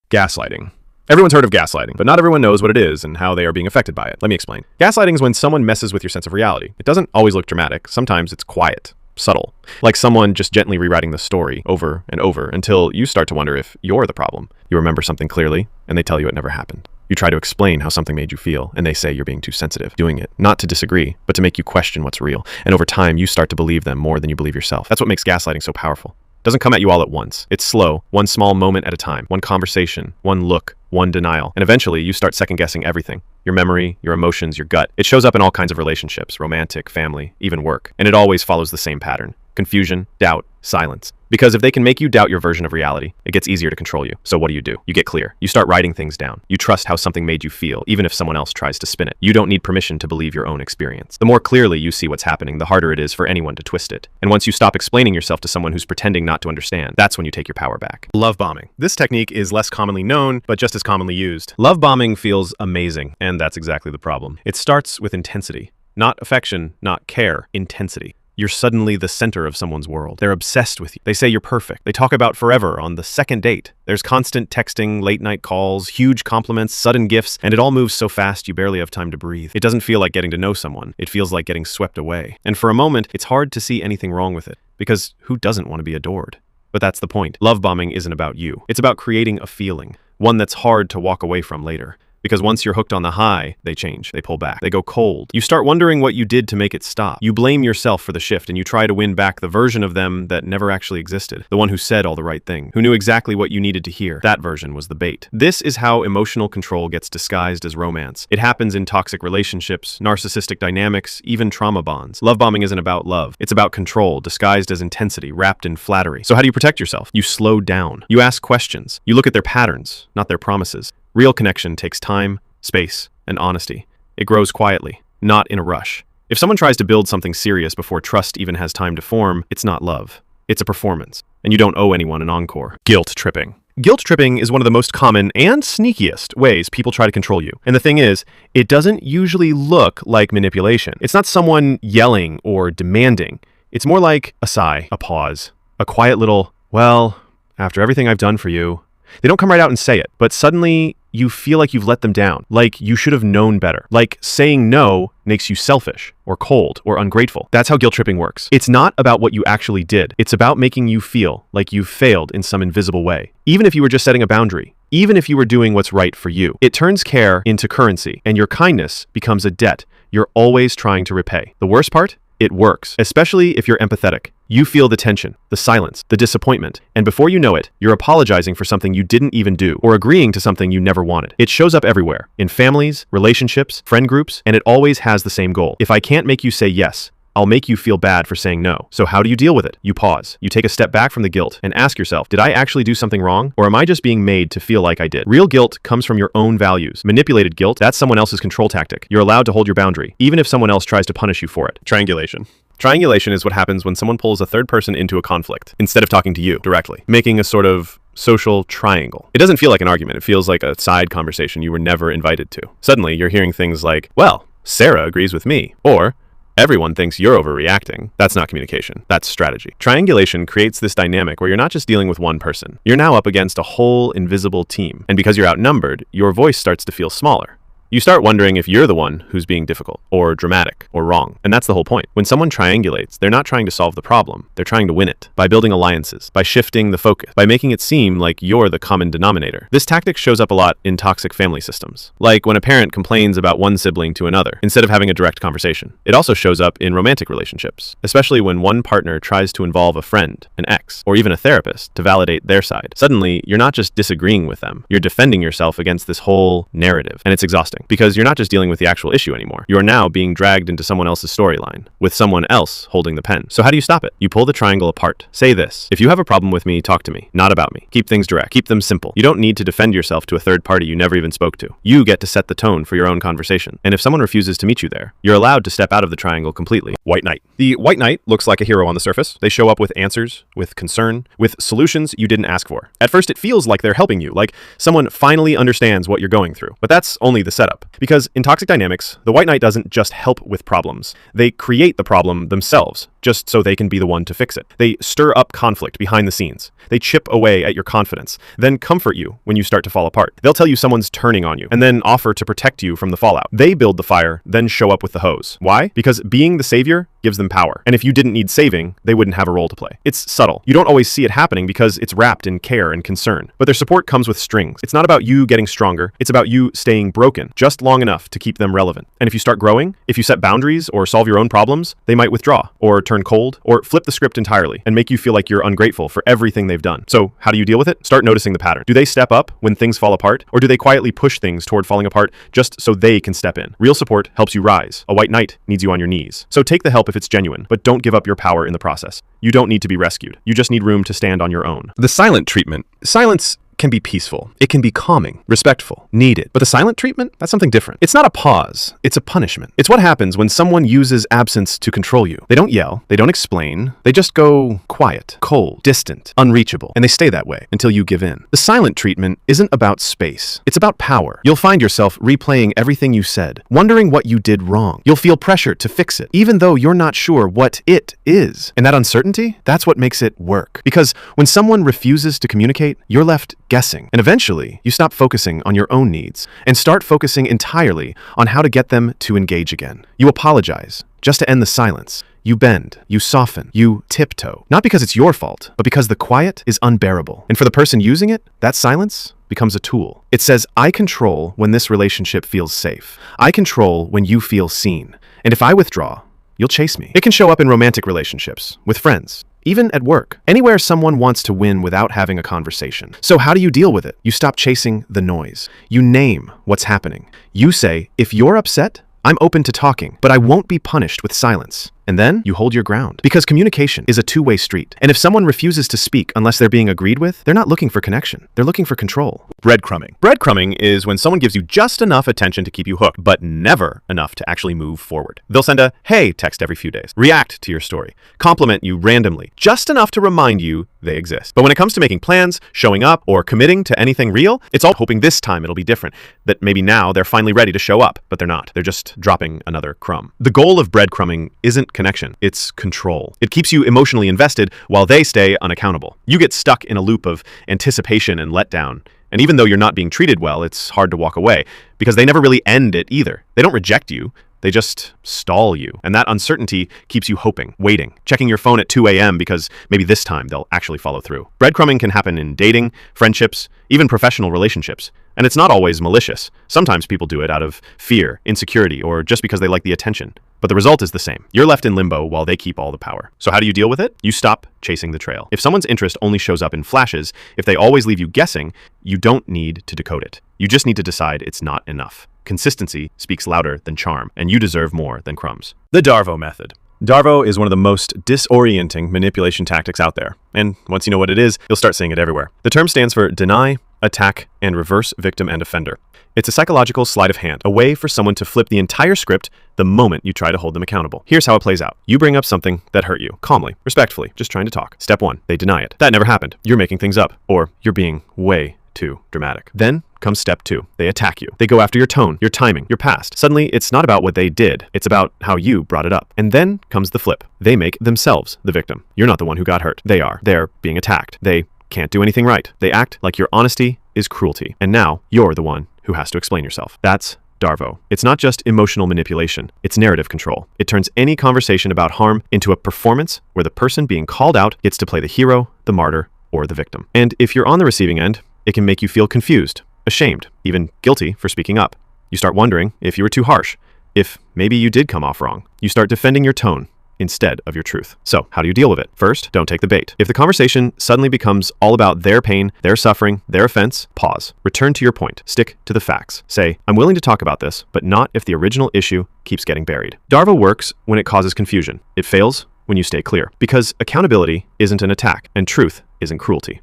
Gaslighting. Everyone's heard of gaslighting, but not everyone knows what it is and how they are being affected by it. Let me explain. Gaslighting is when someone messes with your sense of reality. It doesn't always look dramatic. Sometimes it's quiet, subtle, like someone just gently rewriting the story over and over until you start to wonder if you're the problem. You remember something clearly, and they tell you it never happened. You try to explain how something made you feel, and they say you're being too sensitive, doing it not to disagree, but to make you question what's real. And over time, you start to believe them more than you believe yourself. That's what makes gaslighting so powerful. It doesn't come at you all at once. It's slow, one small moment at a time, one conversation, one look, one denial. And eventually, you start second-guessing everything. Your memory, your emotions, your gut. It shows up in all kinds of relationships, romantic, family, even work. And it always follows the same pattern. Confusion, doubt, silence. Because if they can make you doubt your version of reality, it gets easier to control you. So what do? You get clear. You start writing things down. You trust how something made you feel, even if someone else tries to spin it. You don't need permission to believe your own experience. The more clearly you see what's happening, the harder it is for anyone to twist it. And once you stop explaining yourself to someone who's pretending not to understand, that's when you take your power back. Love bombing. This technique is less commonly known, but just as commonly used. Love bombing feels amazing, and that's exactly the problem. It starts with intensity. Not affection, not care, intensity. You're suddenly the center of someone's world. They're obsessed with you. They say you're perfect. They talk about forever on the second date. There's constant texting, late night calls, huge compliments, sudden gifts, and it all moves so fast you barely have time to breathe. It doesn't feel like getting to know someone. It feels like getting swept away. And for a moment, it's hard to see anything wrong with it, because who doesn't want to be adored? But that's the point. Love bombing isn't about you. It's about creating a feeling, one that's hard to walk away from later. Because once you're hooked on the high, they change, they pull back, they go cold. You start wondering what you did to make it stop. You blame yourself for the shift, and you try to win back the version of them that never actually existed. The one who said all the right thing, who knew exactly what you needed to hear. That version was the bait. This is how emotional control gets disguised as romance. It happens in toxic relationships, narcissistic dynamics, even trauma bonds. Love bombing isn't about love. It's about control, disguised as intensity, wrapped in flattery. So how do you protect yourself? You slow down. You ask questions. You look at their patterns, not their promises. Real connection takes time, space, and honesty. It grows quietly, not in a rush. If someone tries to build something serious before trust even has time to form, it's not love. It's a performance, and you don't owe anyone an encore. Guilt tripping. Guilt tripping is one of the most common and sneakiest ways people try to control you. And the thing is, it doesn't usually look like manipulation. It's not someone yelling or demanding. It's more like a sigh, a pause, a quiet little, well, after everything I've done for you. They don't come right out and say it, but suddenly you feel like you've let them down, like you should have known better, like saying no makes you selfish or cold or ungrateful. That's how guilt tripping works. It's not about what you actually did. It's about making you feel like you've failed in some invisible way. Even if you were just setting a boundary, even if you were doing what's right for you, it turns care into currency, and your kindness becomes a debt you're always trying to repay. The worst part? It works, especially if you're empathetic. You feel the tension, the silence, the disappointment, and before you know it, you're apologizing for something you didn't even do or agreeing to something you never wanted. It shows up everywhere, in families, relationships, friend groups, and it always has the same goal. If I can't make you say yes, I'll make you feel bad for saying no. So how do you deal with it? You pause. You take a step back from the guilt and ask yourself, did I actually do something wrong? Or am I just being made to feel like I did? Real guilt comes from your own values. Manipulated guilt, that's someone else's control tactic. You're allowed to hold your boundary, even if someone else tries to punish you for it. Triangulation. Triangulation is what happens when someone pulls a third person into a conflict instead of talking to you directly, making a sort of social triangle. It doesn't feel like an argument. It feels like a side conversation you were never invited to. Suddenly, you're hearing things like, well, Sarah agrees with me, or everyone thinks you're overreacting. That's not communication. That's strategy. Triangulation creates this dynamic where you're not just dealing with one person. You're now up against a whole invisible team. And because you're outnumbered, your voice starts to feel smaller. You start wondering if you're the one who's being difficult or dramatic or wrong. And that's the whole point. When someone triangulates, they're not trying to solve the problem. They're trying to win it by building alliances, by shifting the focus, by making it seem like you're the common denominator. This tactic shows up a lot in toxic family systems, like when a parent complains about one sibling to another instead of having a direct conversation. It also shows up in romantic relationships, especially when one partner tries to involve a friend, an ex, or even a therapist to validate their side. Suddenly, you're not just disagreeing with them. You're defending yourself against this whole narrative, and it's exhausting. Because you're not just dealing with the actual issue anymore. You are now being dragged into someone else's storyline, with someone else holding the pen. So how do you stop it? You pull the triangle apart. Say this: if you have a problem with me, talk to me, not about me. Keep things direct. Keep them simple. You don't need to defend yourself to a third party you never even spoke to. You get to set the tone for your own conversation. And if someone refuses to meet you there, you're allowed to step out of the triangle completely. White knight. The white knight looks like a hero on the surface. They show up with answers, with concern, with solutions you didn't ask for. At first, it feels like they're helping you, like someone finally understands what you're going through. But that's only the setup. Because in toxic dynamics, the white knight doesn't just help with problems. They create the problem themselves just so they can be the one to fix it. They stir up conflict behind the scenes. They chip away at your confidence, then comfort you when you start to fall apart. They'll tell you someone's turning on you, and then offer to protect you from the fallout. They build the fire, then show up with the hose. Why? Because being the savior gives them power. And if you didn't need saving, they wouldn't have a role to play. It's subtle. You don't always see it happening because it's wrapped in care and concern. But their support comes with strings. It's not about you getting stronger. It's about you staying broken just long enough to keep them relevant. And if you start growing, if you set boundaries or solve your own problems, they might withdraw or turn cold or flip the script entirely and make you feel like you're ungrateful for everything they've done. So how do you deal with it? Start noticing the pattern. Do they step up when things fall apart, or do they quietly push things toward falling apart just so they can step in? Real support helps you rise. A white knight needs you on your knees. So take the help if it's genuine, but don't give up your power in the process. You don't need to be rescued. You just need room to stand on your own. The silent treatment. Silence can be peaceful. It can be calming, respectful, needed. But the silent treatment, that's something different. It's not a pause. It's a punishment. It's what happens when someone uses absence to control you. They don't yell. They don't explain. They just go quiet, cold, distant, unreachable. And they stay that way until you give in. The silent treatment isn't about space. It's about power. You'll find yourself replaying everything you said, wondering what you did wrong. You'll feel pressure to fix it, even though you're not sure what it is. And that uncertainty, that's what makes it work. Because when someone refuses to communicate, you're left guessing. And eventually, you stop focusing on your own needs and start focusing entirely on how to get them to engage again. You apologize just to end the silence. You bend, you soften, you tiptoe. Not because it's your fault, but because the quiet is unbearable. And for the person using it, that silence becomes a tool. It says, I control when this relationship feels safe. I control when you feel seen. And if I withdraw, you'll chase me. It can show up in romantic relationships, with friends, even at work, anywhere someone wants to win without having a conversation. So how do you deal with it? You stop chasing the noise. You name what's happening. You say, if you're upset, I'm open to talking, but I won't be punished with silence. And then you hold your ground. Because communication is a two-way street. And if someone refuses to speak unless they're being agreed with, they're not looking for connection. They're looking for control. Breadcrumbing. Breadcrumbing is when someone gives you just enough attention to keep you hooked, but never enough to actually move forward. They'll send a hey text every few days, react to your story, compliment you randomly, just enough to remind you they exist. But when it comes to making plans, showing up, or committing to anything real, it's all hoping this time it'll be different, that maybe now they're finally ready to show up, but they're not. They're just dropping another crumb. The goal of breadcrumbing isn't connection, it's control. It keeps you emotionally invested while they stay unaccountable. You get stuck in a loop of anticipation and letdown. And even though you're not being treated well, it's hard to walk away because they never really end it either. They don't reject you. They just stall you. And that uncertainty keeps you hoping, waiting, checking your phone at 2 a.m. because maybe this time they'll actually follow through. Breadcrumbing can happen in dating, friendships, even professional relationships. And it's not always malicious. Sometimes people do it out of fear, insecurity, or just because they like the attention. But the result is the same. You're left in limbo while they keep all the power. So how do you deal with it? You stop chasing the trail. If someone's interest only shows up in flashes, if they always leave you guessing, you don't need to decode it. You just need to decide it's not enough. Consistency speaks louder than charm, and you deserve more than crumbs. The Darvo method. Darvo is one of the most disorienting manipulation tactics out there. And once you know what it is, you'll start seeing it everywhere. The term stands for deny, attack, and reverse victim and offender. It's a psychological sleight of hand, a way for someone to flip the entire script the moment you try to hold them accountable. Here's how it plays out. You bring up something that hurt you, calmly, respectfully, just trying to talk. Step 1, they deny it. That never happened. You're making things up, or you're being way too dramatic. Then comes step 2. They attack you. They go after your tone, your timing, your past. Suddenly, it's not about what they did. It's about how you brought it up. And then comes the flip. They make themselves the victim. You're not the one who got hurt. They are. They're being attacked. They can't do anything right. They act like your honesty is cruelty. And now you're the one who has to explain yourself. That's Darvo. It's not just emotional manipulation, it's narrative control. It turns any conversation about harm into a performance where the person being called out gets to play the hero, the martyr, or the victim. And if you're on the receiving end, it can make you feel confused, ashamed, even guilty for speaking up. You start wondering if you were too harsh, if maybe you did come off wrong. You start defending your tone instead of your truth. So how do you deal with it? First, don't take the bait. If the conversation suddenly becomes all about their pain, their suffering, their offense, pause. Return to your point. Stick to the facts. Say, I'm willing to talk about this, but not if the original issue keeps getting buried. Darvo works when it causes confusion. It fails when you stay clear, because accountability isn't an attack and truth isn't cruelty.